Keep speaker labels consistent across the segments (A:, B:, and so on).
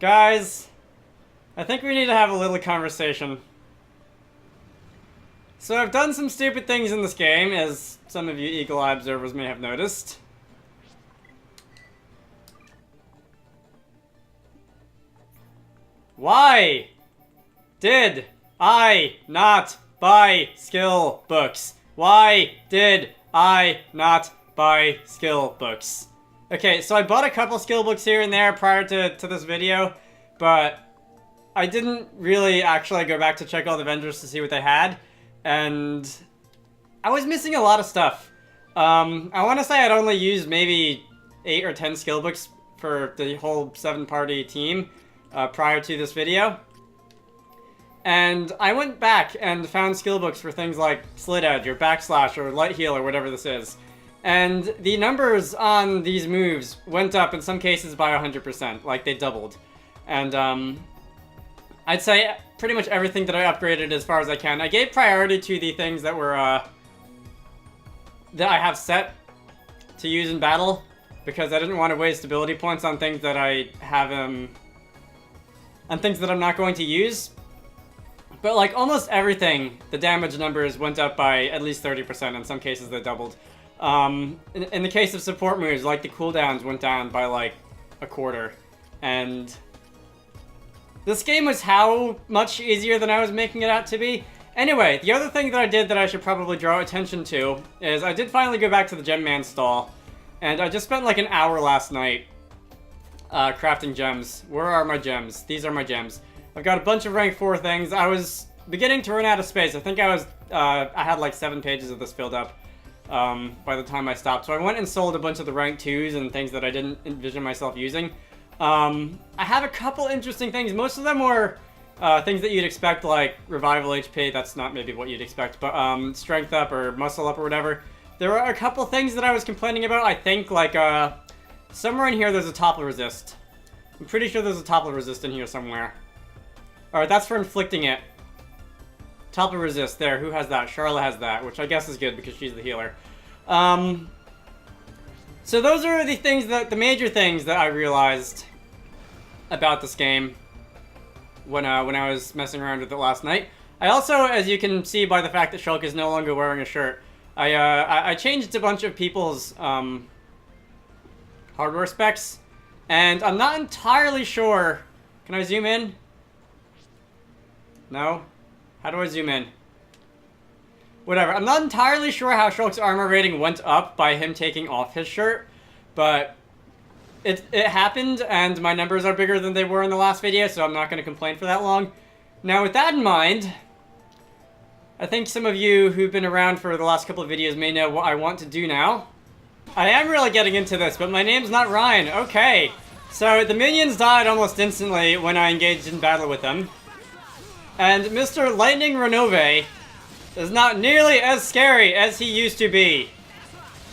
A: Guys, I think we need to have a little conversation. So I've done some stupid things in this game, as some of you eagle-eye observers may have noticed. Why did I not buy skill books? Why did I not buy skill books? Okay, so I bought a couple skill books here and there prior to this video, but I didn't really actually go back to check all the vendors to see what they had, and I was missing a lot of stuff. I want to say I'd only used maybe 8 or 10 skill books for the whole 7-party team prior to this video. And I went back and found skill books for things like Slit Edge or Backslash or Light Heal or whatever this is. And the numbers on these moves went up in some cases by 100%, like they doubled. And I'd say pretty much everything that I upgraded as far as I can. I gave priority to the things that were that I have set to use in battle, because I didn't want to waste ability points on things that I have on things that I'm not going to use. But like almost everything, the damage numbers went up by at least 30%. In some cases, they doubled. In the case of support moves, like the cooldowns went down by like a quarter. And this game was how much easier than I was making it out to be. Anyway, the other thing that I did that I should probably draw attention to is I did finally go back to the Gem Man stall. And I just spent like an hour last night crafting gems. Where are my gems? These are my gems. I've got a bunch of rank 4 things. I was beginning to run out of space. I think I had like 7 pages of this filled up by the time I stopped. So I went and sold a bunch of the rank 2s and things that I didn't envision myself using. I have a couple interesting things. Most of them were things that you'd expect, like Revival HP. That's not maybe what you'd expect, but Strength Up or Muscle Up or whatever. There were a couple things that I was complaining about. I think like somewhere in here there's a Topple Resist. I'm pretty sure there's a Topple Resist in here somewhere. Alright, that's for inflicting it. Topple Resist, there, who has that? Charlotte has that, which I guess is good because she's the healer. So those are the things the major things that I realized about this game when I was messing around with it last night. I also, as you can see by the fact that Shulk is no longer wearing a shirt, I changed a bunch of people's hardware specs, and I'm not entirely sure. Can I zoom in? No? How do I zoom in? Whatever. I'm not entirely sure how Shulk's armor rating went up by him taking off his shirt, but it happened, and my numbers are bigger than they were in the last video, so I'm not going to complain for that long. Now, with that in mind, I think some of you who've been around for the last couple of videos may know what I want to do now. I am really getting into this, but my name's not Ryan. Okay. So, the minions died almost instantly when I engaged in battle with them. And Mr. Lightning Renove is not nearly as scary as he used to be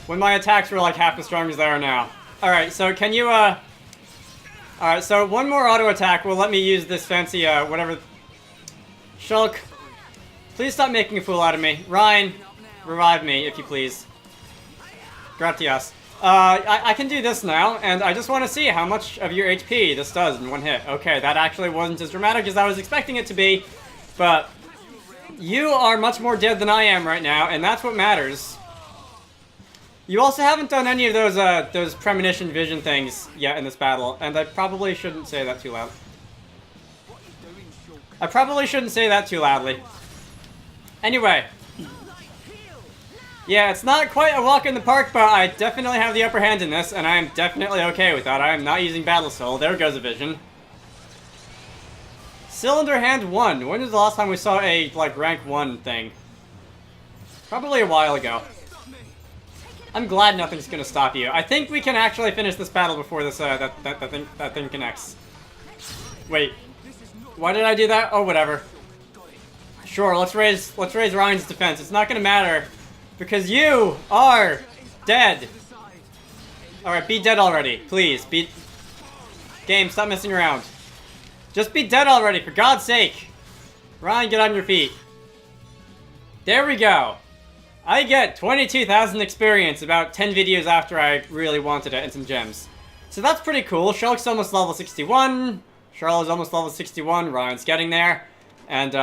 A: when my attacks were like half as strong as they are now. Alright, so can you, Alright, so one more auto attack will let me use this fancy, whatever. Shulk, please stop making a fool out of me. Ryan, revive me, if you please. Gratias. I can do this now, and I just want to see how much of your HP this does in one hit. Okay, that actually wasn't as dramatic as I was expecting it to be, but you are much more dead than I am right now, and that's what matters. You also haven't done any of those premonition vision things yet in this battle, and I probably shouldn't say that too loud. I probably shouldn't say that too loudly. Anyway. Yeah, it's not quite a walk in the park, but I definitely have the upper hand in this, and I am definitely okay with that. I am not using Battle Soul. There goes a vision. Cylinder Hand 1. When was the last time we saw a, like, rank 1 thing? Probably a while ago. I'm glad nothing's gonna stop you. I think we can actually finish this battle before this, that thing connects. Wait. Why did I do that? Oh, whatever. Sure, let's raise Ryan's defense. It's not gonna matter. Because you are dead. Alright, be dead already. Please, be... Game, stop messing around. Just be dead already, for God's sake. Ryan, get on your feet. There we go. I get 22,000 experience about 10 videos after I really wanted it and some gems. So that's pretty cool. Shulk's almost level 61. Charlotte's almost level 61. Ryan's getting there. And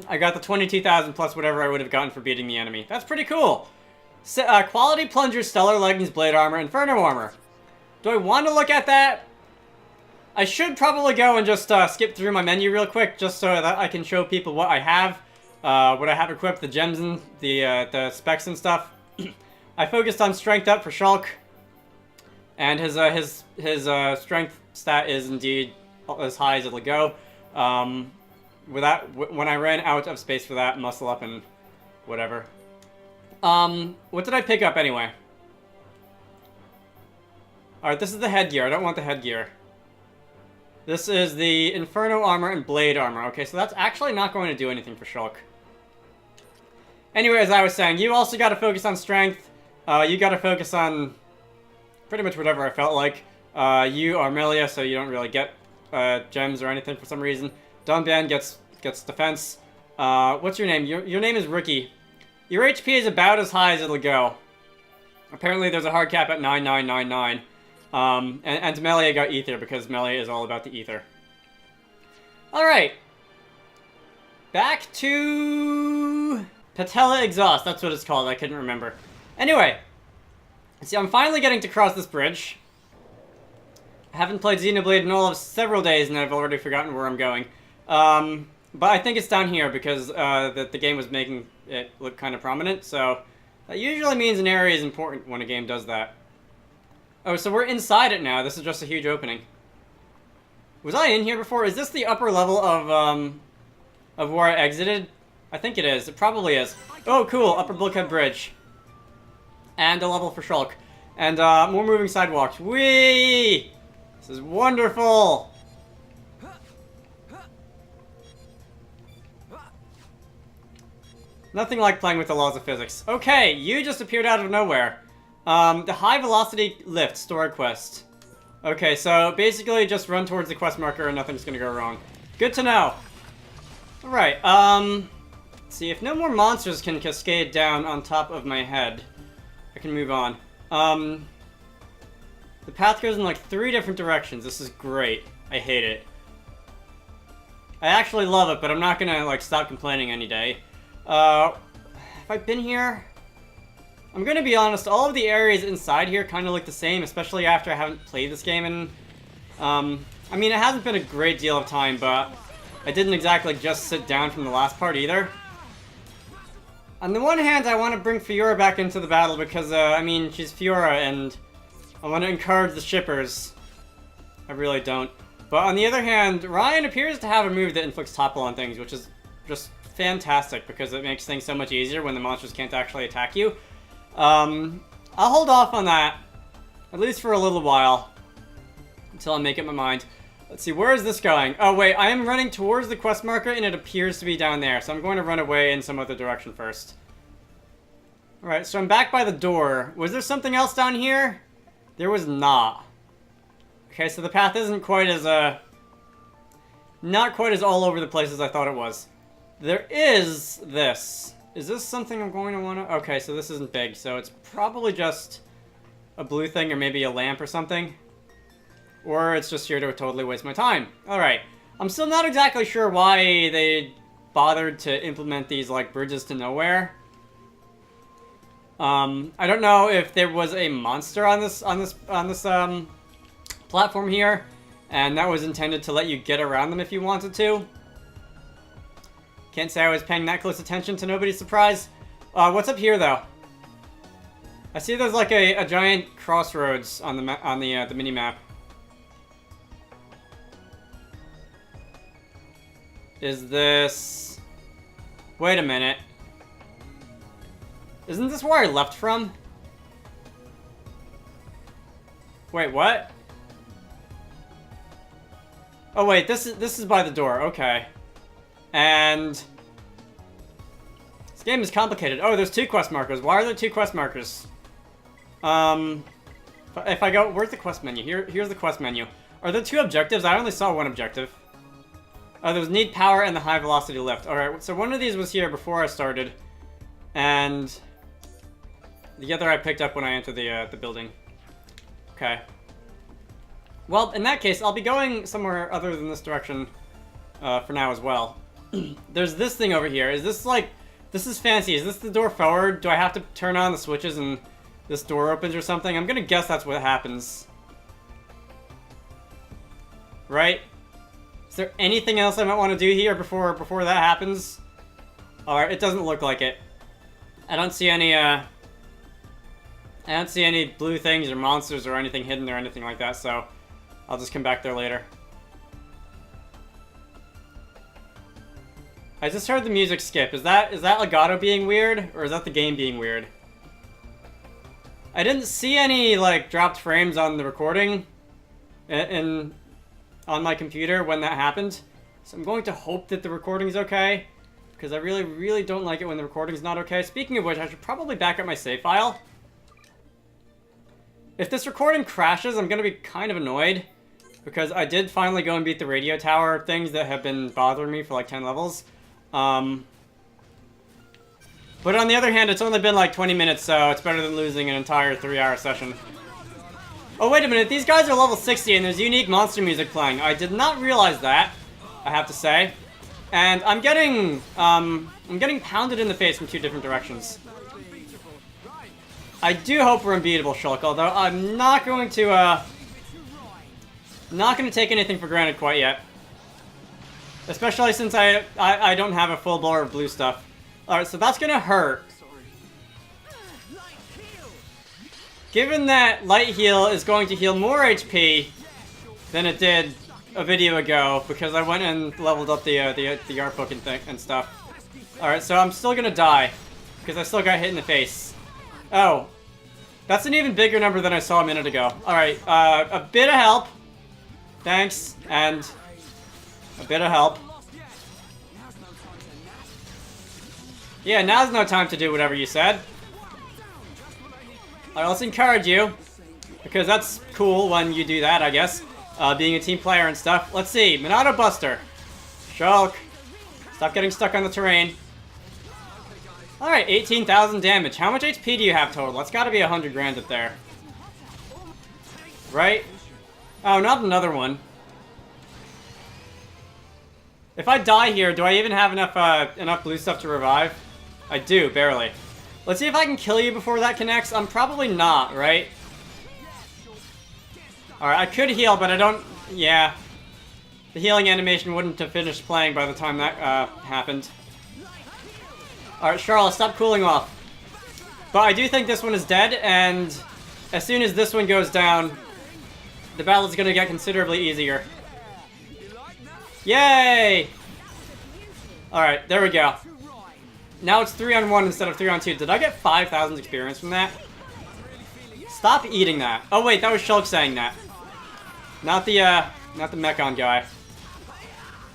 A: I got the 22,000 plus whatever I would have gotten for beating the enemy. That's pretty cool. Quality Plunger, Stellar Leggings, Blade Armor, Inferno Armor. Do I want to look at that? I should probably go and just skip through my menu real quick, just so that I can show people what I have. What I have equipped, the gems and the specs and stuff. I focused on strength up for Shulk. And his strength stat is indeed as high as it'll go. When I ran out of space for that, muscle up and whatever. What did I pick up anyway? Alright, this is the headgear. I don't want the headgear. This is the Inferno Armor and Blade Armor. Okay, so that's actually not going to do anything for Shulk. Anyway, as I was saying, you also got to focus on strength. You got to focus on pretty much whatever I felt like. You are melee, so you don't really get gems or anything for some reason. Dunban gets defense. What's your name? Your name is Ricky. Your HP is about as high as it'll go. Apparently there's a hard cap at 9999. And to melee I got ether, because melee is all about the ether. Alright. Back to patella exhaust, that's what it's called, I couldn't remember. Anyway. See, I'm finally getting to cross this bridge. I haven't played Xenoblade in all of several days, and I've already forgotten where I'm going. But I think it's down here, because the game was making it look kind of prominent, so that usually means an area is important when a game does that. Oh, so we're inside it now. This is just a huge opening. Was I in here before? Is this the upper level of where I exited? I think it is. It probably is. Oh, cool. Upper Bulkhead Bridge. And a level for Shulk. And more moving sidewalks. Whee! This is wonderful! Nothing like playing with the laws of physics. Okay, you just appeared out of nowhere. The high velocity lift store quest. Okay, so basically just run towards the quest marker and nothing's gonna go wrong. Good to know. Alright, let's see, if no more monsters can cascade down on top of my head, I can move on. The path goes in like 3 different directions. This is great. I hate it. I actually love it, but I'm not gonna like stop complaining any day. Have I been here? I'm gonna be honest, all of the areas inside here kind of look the same, especially after I haven't played this game in... I mean, it hasn't been a great deal of time, but I didn't exactly just sit down from the last part either. On the one hand, I want to bring Fiora back into the battle because, I mean, she's Fiora and I want to encourage the shippers. I really don't. But on the other hand, Ryan appears to have a move that inflicts topple on things, which is just fantastic because it makes things so much easier when the monsters can't actually attack you. I'll hold off on that, at least for a little while, until I make up my mind. Let's see, where is this going? Oh wait, I am running towards the quest marker and it appears to be down there, so I'm going to run away in some other direction first. Alright, so I'm back by the door. Was there something else down here? There was not. Okay, so the path isn't quite as, not quite as all over the place as I thought it was. There is this. Is this something I'm going to want to... Okay, so this isn't big, so it's probably just a blue thing or maybe a lamp or something. Or it's just here to totally waste my time. Alright. I'm still not exactly sure why they bothered to implement these, like, bridges to nowhere. I don't know if there was a monster on this platform here, and that was intended to let you get around them if you wanted to. Can't say I was paying that close attention to nobody's surprise. What's up here, though? I see there's like a giant crossroads on the mini-map. Is this... Wait a minute. Isn't this where I left from? Wait, what? Oh wait, this is by the door, okay. And... this game is complicated. Oh, there's 2 quest markers. Why are there 2 quest markers? If I go... Where's the quest menu? Here's the quest menu. Are there 2 objectives? I only saw 1 objective. Oh, there was need power and the high velocity lift. Alright, so one of these was here before I started. And... the other I picked up when I entered the building. Okay. Well, in that case, I'll be going somewhere other than this direction for now as well. There's this thing over here. Is this like... This is fancy. Is this the door forward? Do I have to turn on the switches and this door opens or something? I'm gonna guess that's what happens. Right? Is there anything else I might want to do here before that happens? Alright, it doesn't look like it. I don't see any blue things or monsters or anything hidden or anything like that, so I'll just come back there later. I just heard the music skip. Is that legato being weird, or is that the game being weird? I didn't see any, like, dropped frames on the recording on my computer when that happened. So I'm going to hope that the recording's okay, because I really, really don't like it when the recording's not okay. Speaking of which, I should probably back up my save file. If this recording crashes, I'm going to be kind of annoyed, because I did finally go and beat the radio tower things that have been bothering me for like 10 levels. But on the other hand, it's only been like 20 minutes, so it's better than losing an entire 3-hour session. Oh, wait a minute, these guys are level 60 and there's unique monster music playing. I did not realize that, I have to say. And I'm getting pounded in the face from 2 different directions. I do hope we're unbeatable, Shulk, although I'm not going to take anything for granted quite yet. Especially since I don't have a full bar of blue stuff. Alright, so that's gonna hurt. Given that Light Heal is going to heal more HP than it did a video ago, because I went and leveled up the art book and stuff. Alright, so I'm still gonna die, because I still got hit in the face. Oh. That's an even bigger number than I saw a minute ago. Alright, a bit of help. Thanks, and a bit of help. Yeah, now's no time to do whatever you said. Alright, let's encourage you. Because that's cool when you do that, I guess. Being a team player and stuff. Let's see. Monado Buster. Shulk. Stop getting stuck on the terrain. Alright, 18,000 damage. How much HP do you have total? That's gotta be 100 grand up there. Right? Oh, not another one. If I die here, do I even have enough blue stuff to revive? I do, barely. Let's see if I can kill you before that connects. I'm probably not, right? Alright, I could heal, but I don't... Yeah. The healing animation wouldn't have finished playing by the time that happened. Alright, Charlotte, stop cooling off. But I do think this one is dead, and as soon as this one goes down, the battle's gonna get considerably easier. Yay! Alright, there we go. Now it's 3-on-1 instead of 3-on-2. Did I get 5,000 experience from that? Stop eating that. Oh wait, that was Shulk saying that. Not the Mechon guy.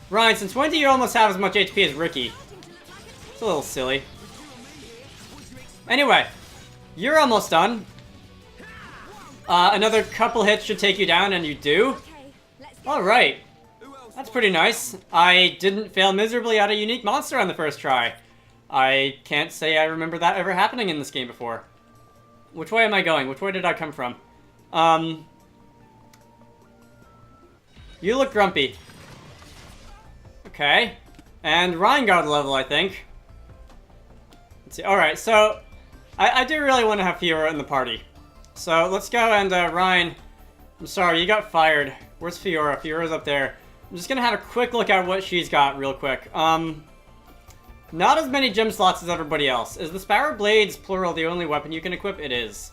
A: Ryan, since when do you almost have as much HP as Ricky? It's a little silly. Anyway, you're almost done. Another couple hits should take you down, and you do. Alright. That's pretty nice. I didn't fail miserably at a unique monster on the first try. I can't say I remember that ever happening in this game before. Which way am I going? Which way did I come from? You look grumpy. Okay. And Ryan got a level, I think. Let's see. Alright, so I do really want to have Fiora in the party. So let's go and, Ryan, I'm sorry, you got fired. Where's Fiora? Fiora's up there. I'm just gonna have a quick look at what she's got real quick. Not as many gem slots as everybody else. Is the Sparrow Blades, plural, the only weapon you can equip? It is.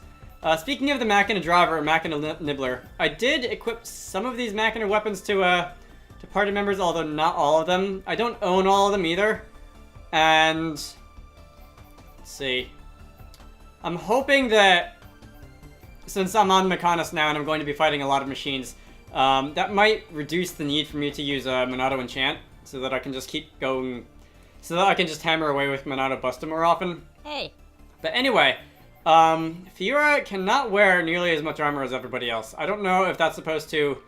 A: Speaking of the Machina Driver and Machina Nibbler, I did equip some of these Machina weapons to party members, although not all of them. I don't own all of them either. And let's see. I'm hoping that since I'm on Mechanis now and I'm going to be fighting a lot of machines, that might reduce the need for me to use Monado Enchant, so that I can just keep going, so that I can just hammer away with Monado Busta more often.
B: Hey.
A: But anyway, Fiora cannot wear nearly as much armor as everybody else. I don't know if that's supposed to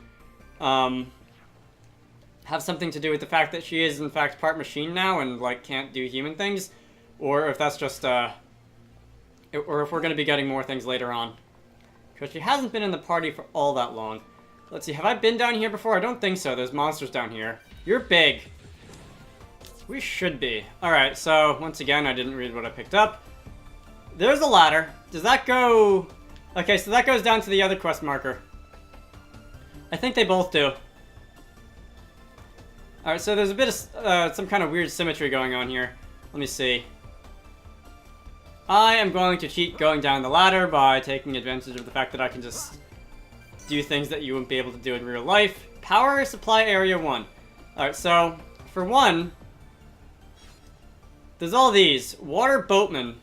A: have something to do with the fact that she is in fact part machine now and like can't do human things, or if that's just or if we're going to be getting more things later on. Because she hasn't been in the party for all that long. Let's see, have I been down here before? I don't think so. There's monsters down here. You're big. We should be. Alright, so once again, I didn't read what I picked up. There's a ladder. Does that go... Okay, so that goes down to the other quest marker. I think they both do. Alright, so there's a bit of some kind of weird symmetry going on here. Let me see. I am going to cheat going down the ladder by taking advantage of the fact that I can just do things that you wouldn't be able to do in real life. Power supply area 1. Alright, so for one, there's all these. Water boatman.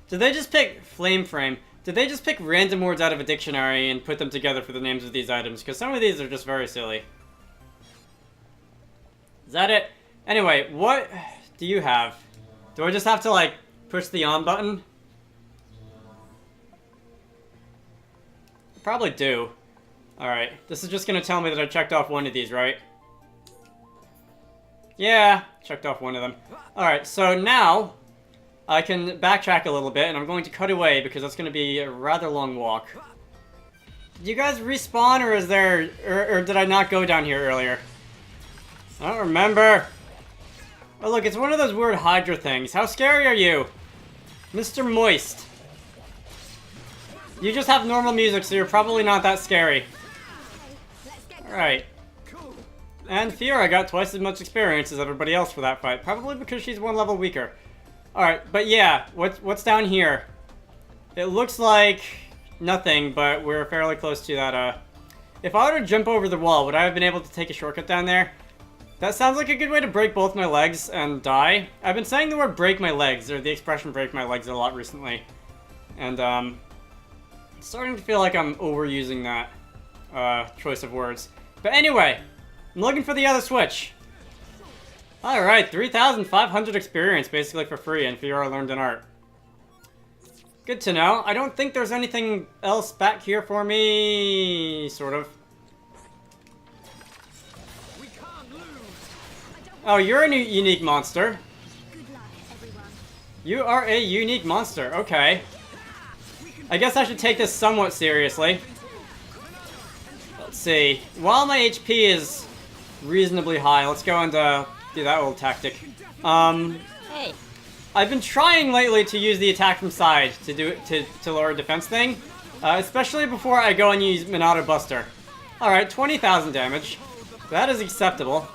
A: Did they just pick flame frame? Did they just pick random words out of a dictionary and put them together for the names of these items? Because some of these are just very silly. Is that it? Anyway, what do you have? Do I just have to, like, push the on button? Probably do. Alright, this is just gonna tell me that I checked off one of these, right? Yeah, checked off one of them. Alright, so now I can backtrack a little bit, and I'm going to cut away because that's going to be a rather long walk. Did you guys respawn, or is there... Or did I not go down here earlier? I don't remember. Oh, look, it's one of those weird Hydra things. How scary are you? Mr. Moist. You just have normal music, so you're probably not that scary. Alright. And Fiora got twice as much experience as everybody else for that fight. Probably because she's one level weaker. Alright, but yeah, what's down here? It looks like nothing, but we're fairly close to that, If I were to jump over the wall, would I have been able to take a shortcut down there? That sounds like a good way to break both my legs and die. I've been saying the word break my legs, or the expression break my legs a lot recently. And, it's starting to feel like I'm overusing that, choice of words. But anyway, I'm looking for the other switch. Alright, 3,500 experience, basically for free, and Fiora learned an art. Good to know. I don't think there's anything else back here for me, sort of. Oh, you're a unique monster. You are a unique monster, okay. I guess I should take this somewhat seriously. Let's see. While my HP is reasonably high, let's go and do that old tactic.
B: Hey.
A: I've been trying lately to use the attack from side to lower defense thing, especially before I go and use Minato Buster. Alright, 20,000 damage. That is acceptable.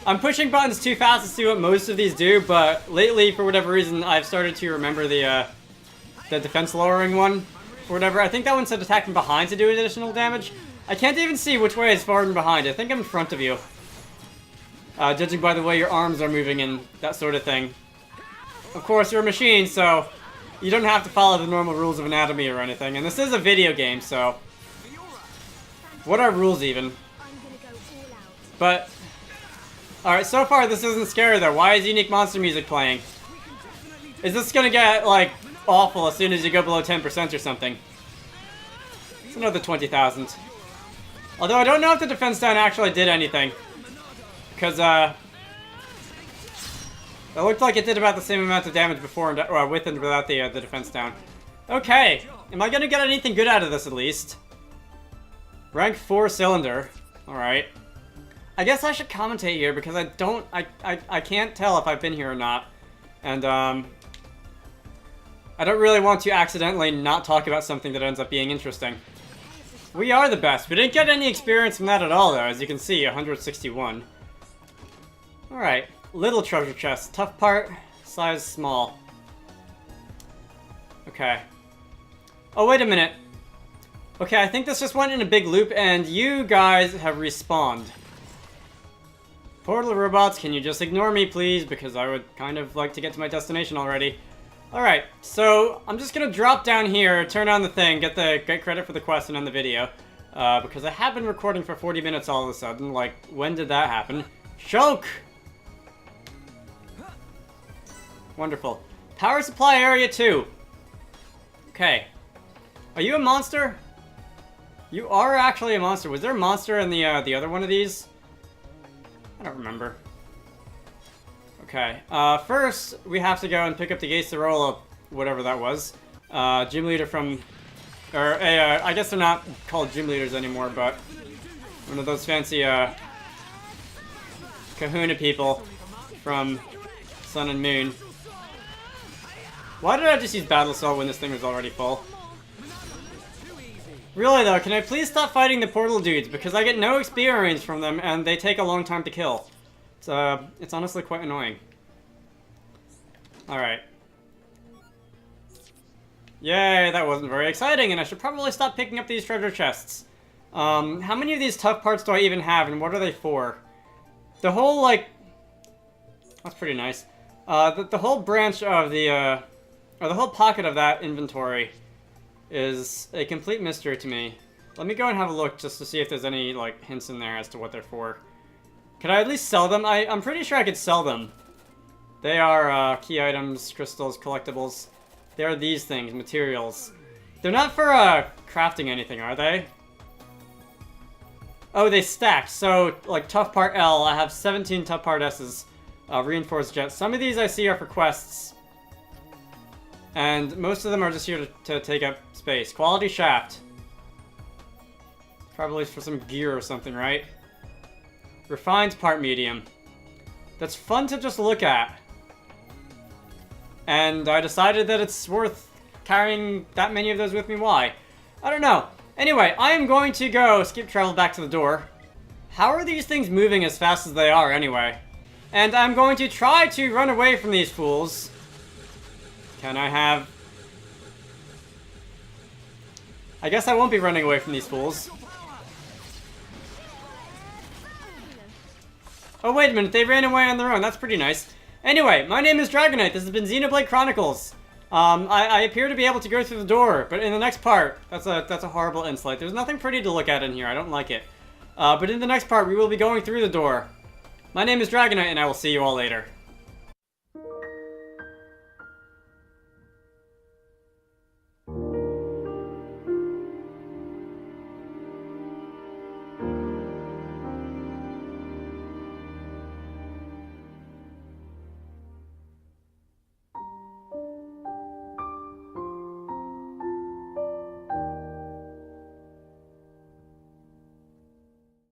A: I'm pushing buttons too fast to see what most of these do, but lately, for whatever reason, I've started to remember the defense lowering one, or whatever. I think that one said attack from behind to do additional damage. I can't even see which way is forward and behind. I think I'm in front of you. Judging by the way your arms are moving and that sort of thing. Of course, you're a machine, so you don't have to follow the normal rules of anatomy or anything. And this is a video game, so... What are rules, even? But... Alright, so far this isn't scary, though. Why is unique monster music playing? Is this gonna get, like, awful as soon as you go below 10% or something? It's another 20,000. Although I don't know if the defense down actually did anything. Because, it looked like it did about the same amount of damage before, and, with and without the defense down. Okay, am I gonna get anything good out of this at least? Rank 4 cylinder. Alright. I guess I should commentate here because I can't tell if I've been here or not. And, I don't really want to accidentally not talk about something that ends up being interesting. We are the best. We didn't get any experience from that at all, though, as you can see, 161. Alright, little treasure chest. Tough part, size small. Okay. Oh, wait a minute. Okay, I think this just went in a big loop, and you guys have respawned. Portal robots, can you just ignore me, please? Because I would kind of like to get to my destination already. Alright, so I'm just gonna drop down here, turn on the thing, get credit for the quest and end the video. Because I have been recording for 40 minutes all of a sudden. Like, when did that happen? Choke! Wonderful. Power supply area 2. Okay. Are you a monster? You are actually a monster. Was there a monster in the other one of these? I don't remember. Okay. First, we have to go and pick up the Gacerola, whatever that was. Gym leader from Or a, I guess they're not called gym leaders anymore, but one of those fancy, kahuna people from Sun and Moon. Why did I just use Battle Cell when this thing was already full? Really though, can I please stop fighting the portal dudes? Because I get no experience from them and they take a long time to kill. So, it's honestly quite annoying. Alright. Yay, that wasn't very exciting, and I should probably stop picking up these treasure chests. How many of these tough parts do I even have, and what are they for? The whole, like... That's pretty nice. The whole branch of the, or the whole pocket of that inventory is a complete mystery to me. Let me go and have a look just to see if there's any, like, hints in there as to what they're for. Could I at least sell them? I'm pretty sure I could sell them. They are, key items, crystals, collectibles. They are these things, materials. They're not for, crafting anything, are they? Oh, they stack. So, like, tough part L, I have 17 tough part S's. Reinforced jets. Some of these I see are for quests. And most of them are just here to take up space. Quality shaft. Probably for some gear or something, right? Refined part medium. That's fun to just look at. And I decided that it's worth carrying that many of those with me. Why? I don't know. Anyway, I am going to go skip travel back to the door. How are these things moving as fast as they are anyway? And I'm going to try to run away from these fools. Can I have... I guess I won't be running away from these fools. Oh, wait a minute. They ran away on their own. That's pretty nice. Anyway, my name is Dragonite. This has been Xenoblade Chronicles. I appear to be able to go through the door, but in the next part... That's a horrible insight. There's nothing pretty to look at in here. I don't like it. But in the next part, we will be going through the door. My name is Dragonite, and I will see you all later.